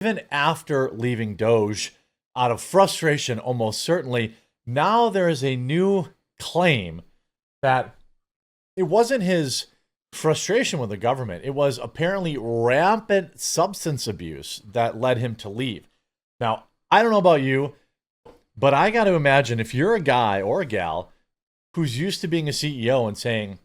even after leaving Doge out of frustration, almost certainly, now there is a new claim that it wasn't his frustration with the government. It was apparently rampant substance abuse that led him to leave. Now, I don't know about you, but I got to imagine if you're a guy or a gal who's used to being a CEO and saying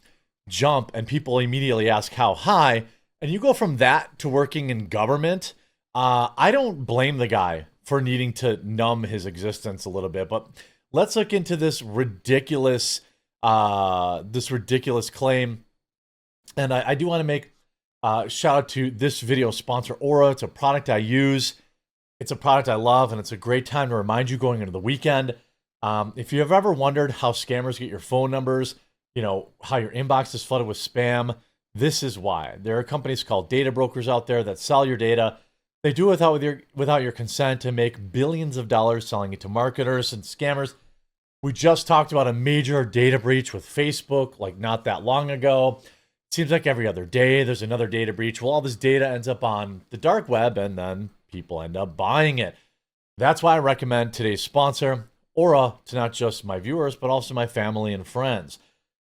jump and people immediately ask how high, and you go from that to working in government, I don't blame the guy for needing to numb his existence a little bit. But let's look into this ridiculous claim. And I do want to make a shout out to this video sponsor, Aura. It's a product I use. It's a product I love, and it's a great time to remind you going into the weekend. If you have ever wondered how scammers get your phone numbers, you know, how your inbox is flooded with spam, this is why. There are companies called data brokers out there that sell your data. They do it without your consent and make billions of dollars selling it to marketers and scammers. We just talked about a major data breach with Facebook, like not that long ago. It seems like every other day there's another data breach. Well, all this data ends up on the dark web, and then people end up buying it. That's why I recommend today's sponsor, Aura, to not just my viewers, but also my family and friends.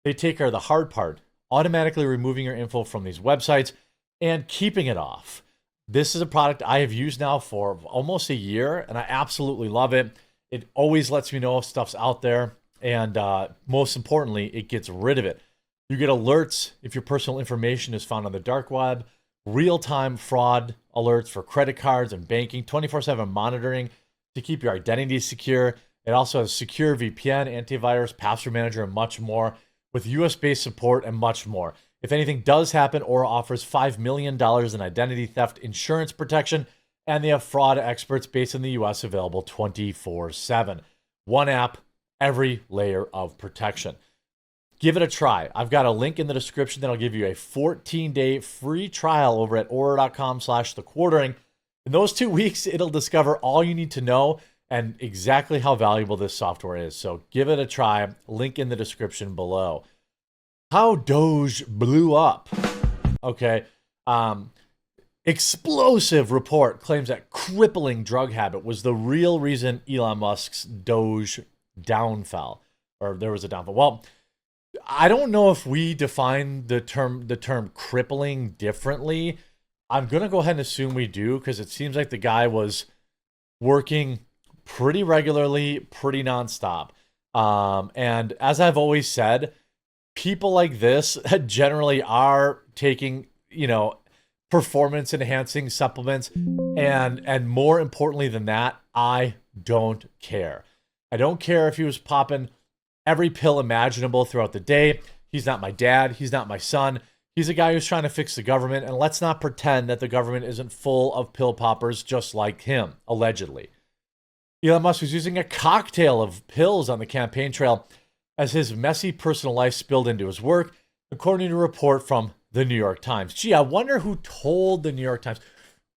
They take care of the hard part, automatically removing your info from these websites and keeping it off. This is a product I have used now for almost a year, and I absolutely love it. It always lets me know if stuff's out there, and most importantly, it gets rid of it. You get alerts if your personal information is found on the dark web, real-time fraud alerts for credit cards and banking, 24/7 monitoring to keep your identity secure. It also has secure VPN, antivirus, password manager, and much more, with US-based support and much more. If anything does happen, Aura offers $5 million in identity theft insurance protection, and they have fraud experts based in the US available 24/7. One app, every layer of protection. Give it a try. I've got a link in the description that'll give you a 14-day free trial over at aura.com/thequartering. In those 2 weeks, it'll discover all you need to know and exactly how valuable this software is. So give it a try. Link in the description below. How Doge blew up. Okay. Explosive report claims that crippling drug habit was the real reason Elon Musk's Doge downfell, or there was a downfall. Well, I don't know if we define the term crippling differently. I'm going to go ahead and assume we do, because it seems like the guy was working pretty regularly, pretty nonstop. And as I've always said, people like this generally are taking, you know, performance enhancing supplements. And more importantly than that, I don't care. I don't care if he was popping every pill imaginable throughout the day. He's not my dad. He's not my son. He's a guy who's trying to fix the government. And let's not pretend that the government isn't full of pill poppers just like him, allegedly. Elon Musk was using a cocktail of pills on the campaign trail as his messy personal life spilled into his work, according to a report from the New York Times. Gee, I wonder who told the New York Times.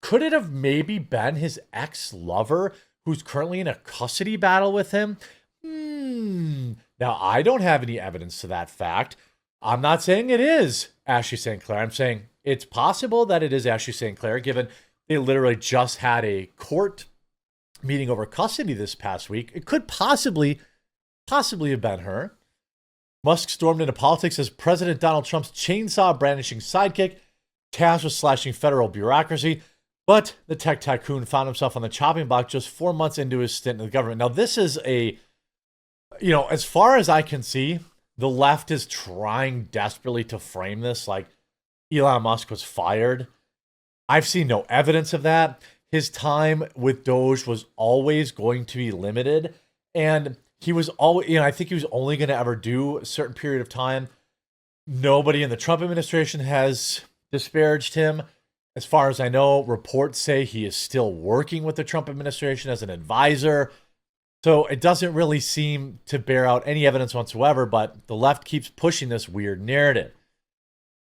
Could it have maybe been his ex-lover who's currently in a custody battle with him? Now, I don't have any evidence to that fact. I'm not saying it is Ashley St. Clair. I'm saying it's possible that it is Ashley St. Clair, given they literally just had a court meeting over custody this past week. It could possibly have been her. Musk stormed into politics as President Donald Trump's chainsaw-brandishing sidekick, tasked with slashing federal bureaucracy. But the tech tycoon found himself on the chopping block just 4 months into his stint in the government. Now, this is as far as I can see, the left is trying desperately to frame this like Elon Musk was fired. I've seen no evidence of that. His time with Doge was always going to be limited. And he was always, I think he was only going to ever do a certain period of time. Nobody in the Trump administration has disparaged him. As far as I know, reports say he is still working with the Trump administration as an advisor. So it doesn't really seem to bear out any evidence whatsoever, but the left keeps pushing this weird narrative.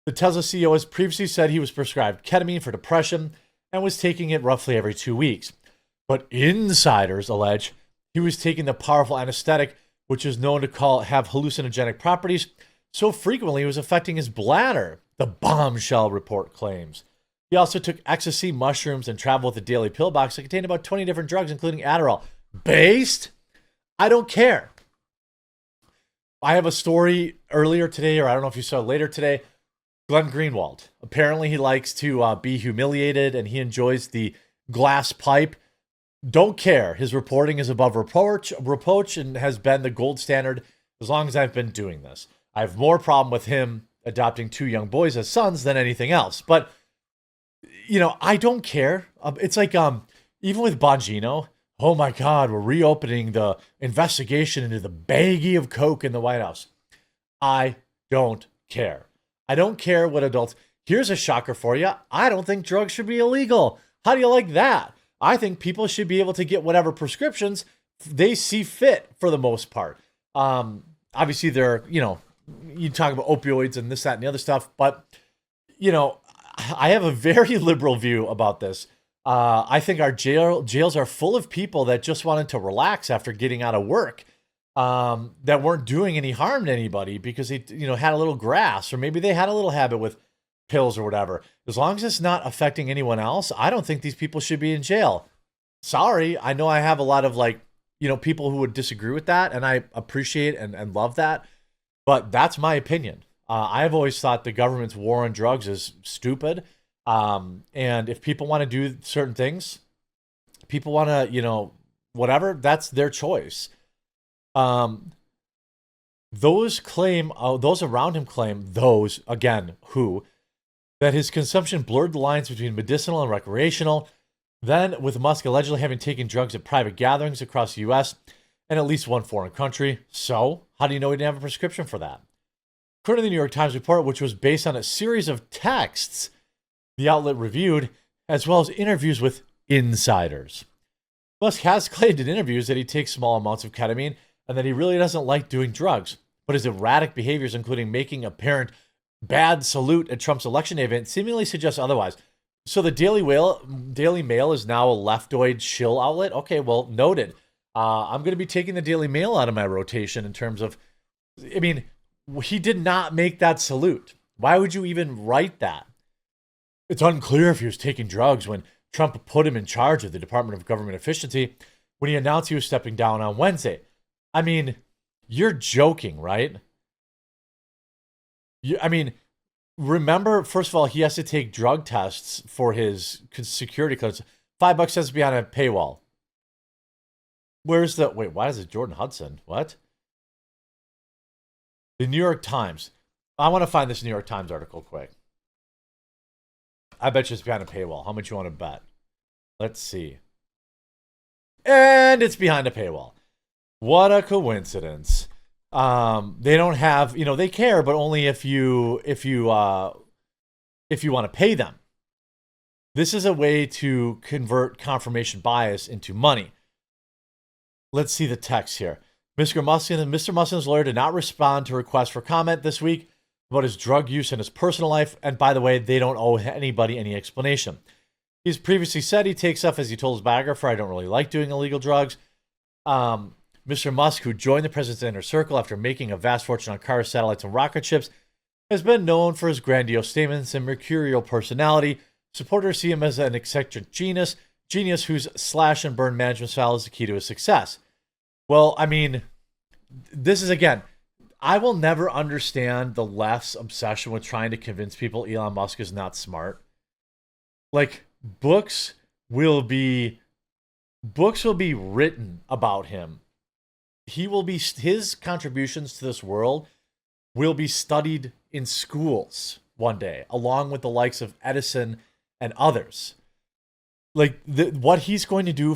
The Tesla CEO has previously said he was prescribed ketamine for depression and was taking it roughly every 2 weeks. But insiders allege he was taking the powerful anesthetic, which is known to have hallucinogenic properties, so frequently it was affecting his bladder, the bombshell report claims. He also took ecstasy, mushrooms, and traveled with a daily pill box that contained about 20 different drugs, including Adderall. Based? I don't care. I have a story earlier today, or I don't know if you saw it later today. Glenn Greenwald. Apparently, he likes to be humiliated, and he enjoys the glass pipe. Don't care. His reporting is above reproach and has been the gold standard as long as I've been doing this. I have more problem with him adopting 2 young boys as sons than anything else. But, I don't care. It's like even with Bongino, oh my God, we're reopening the investigation into the baggie of coke in the White House. I don't care. I don't care what adults. Here's a shocker for you. I don't think drugs should be illegal. How do you like that? I think people should be able to get whatever prescriptions they see fit for the most part. Obviously, they're, you talk about opioids and this, that, and the other stuff, but, I have a very liberal view about this. I think our jails are full of people that just wanted to relax after getting out of work, that weren't doing any harm to anybody because they, had a little grass, or maybe they had a little habit with pills or whatever. As long as it's not affecting anyone else, I don't think these people should be in jail. Sorry, I know I have a lot of people who would disagree with that, and I appreciate and love that, but that's my opinion. I've always thought the government's war on drugs is stupid. And if people want to do certain things, people want to, whatever, that's their choice. Those around him claim, those, again, who, that his consumption blurred the lines between medicinal and recreational. Then, with Musk allegedly having taken drugs at private gatherings across the U.S. and at least one foreign country. So, how do you know he didn't have a prescription for that? According to the New York Times report, which was based on a series of texts the outlet reviewed, as well as interviews with insiders, Musk has claimed in interviews that he takes small amounts of ketamine and that he really doesn't like doing drugs, but his erratic behaviors, including making apparent bad salute at Trump's election day event, seemingly suggest otherwise. So the Daily Mail is now a leftoid shill outlet? Okay, well, noted. I'm going to be taking the Daily Mail out of my rotation in terms of, he did not make that salute. Why would you even write that? It's unclear if he was taking drugs when Trump put him in charge of the Department of Government Efficiency when he announced he was stepping down on Wednesday. You're joking, right? Remember, first of all, he has to take drug tests for his security clearance. $5 has to be on a paywall. Why is it Jordan Hudson? What? The New York Times. I want to find this New York Times article quick. I bet you it's behind a paywall. How much you want to bet? Let's see. And it's behind a paywall. What a coincidence. They don't have, they care, but only if you want to pay them. This is a way to convert confirmation bias into money. Let's see the text here. Mr. Musk's lawyer did not respond to requests for comment this week about his drug use and his personal life. And by the way, they don't owe anybody any explanation. He's previously said he takes stuff, as he told his biographer, I don't really like doing illegal drugs. Mr. Musk, who joined the president's inner circle after making a vast fortune on cars, satellites, and rocket ships, has been known for his grandiose statements and mercurial personality. Supporters see him as an eccentric genius whose slash and burn management style is the key to his success. Well, this is, again, I will never understand the left's obsession with trying to convince people Elon Musk is not smart. Books will be written about him. His contributions to this world will be studied in schools one day, along with the likes of Edison and others. What he's going to do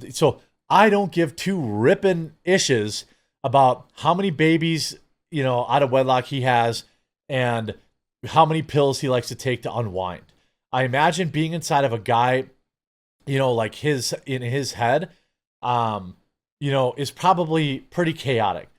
so I don't give two ripping ishes about how many babies, out of wedlock he has and how many pills he likes to take to unwind. I imagine being inside of a guy, in his head, is probably pretty chaotic.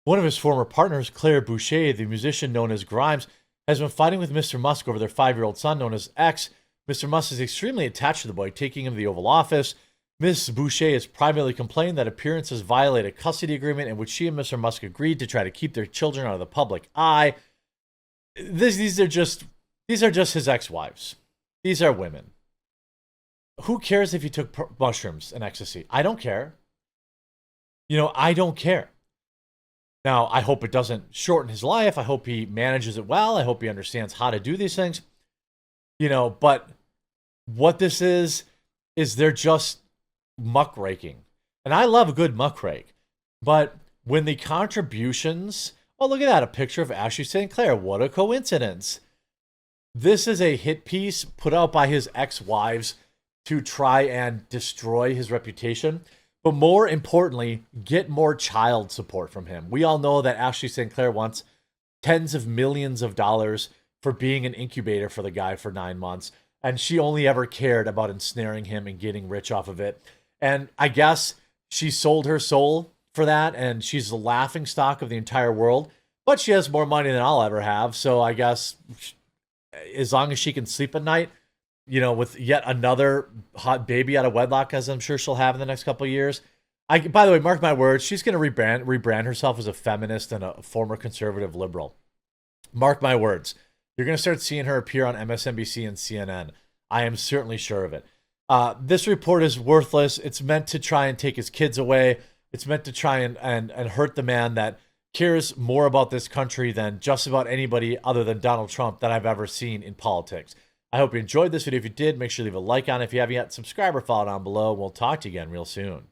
One of his former partners, Claire Boucher, the musician known as Grimes, has been fighting with Mr. Musk over their 5-year-old son known as X. Mr. Musk is extremely attached to the boy, taking him to the Oval Office. Ms. Boucher has privately complained that appearances violate a custody agreement in which she and Mr. Musk agreed to try to keep their children out of the public eye. These are just his ex-wives. These are women. Who cares if he took mushrooms and ecstasy? I don't care. I don't care. Now, I hope it doesn't shorten his life. I hope he manages it well. I hope he understands how to do these things. But what this is they're just muckraking. And I love a good muckrake. But when the contributions, oh, look at that, a picture of Ashley St. Clair. What a coincidence. This is a hit piece put out by his ex-wives to try and destroy his reputation. But more importantly, get more child support from him. We all know that Ashley St. Clair wants tens of millions of dollars for being an incubator for the guy for 9 months. And she only ever cared about ensnaring him and getting rich off of it. And I guess she sold her soul for that, and she's the laughing stock of the entire world. But she has more money than I'll ever have. So I guess as long as she can sleep at night, with yet another hot baby out of wedlock, as I'm sure she'll have in the next couple of years. By the way, mark my words, she's going to rebrand herself as a feminist and a former conservative liberal. Mark my words. You're going to start seeing her appear on MSNBC and CNN. I am certainly sure of it. This report is worthless. It's meant to try and take his kids away. It's meant to try and hurt the man that cares more about this country than just about anybody other than Donald Trump that I've ever seen in politics. I hope you enjoyed this video. If you did, make sure to leave a like on it. If you haven't yet, subscribe or follow down below. We'll talk to you again real soon.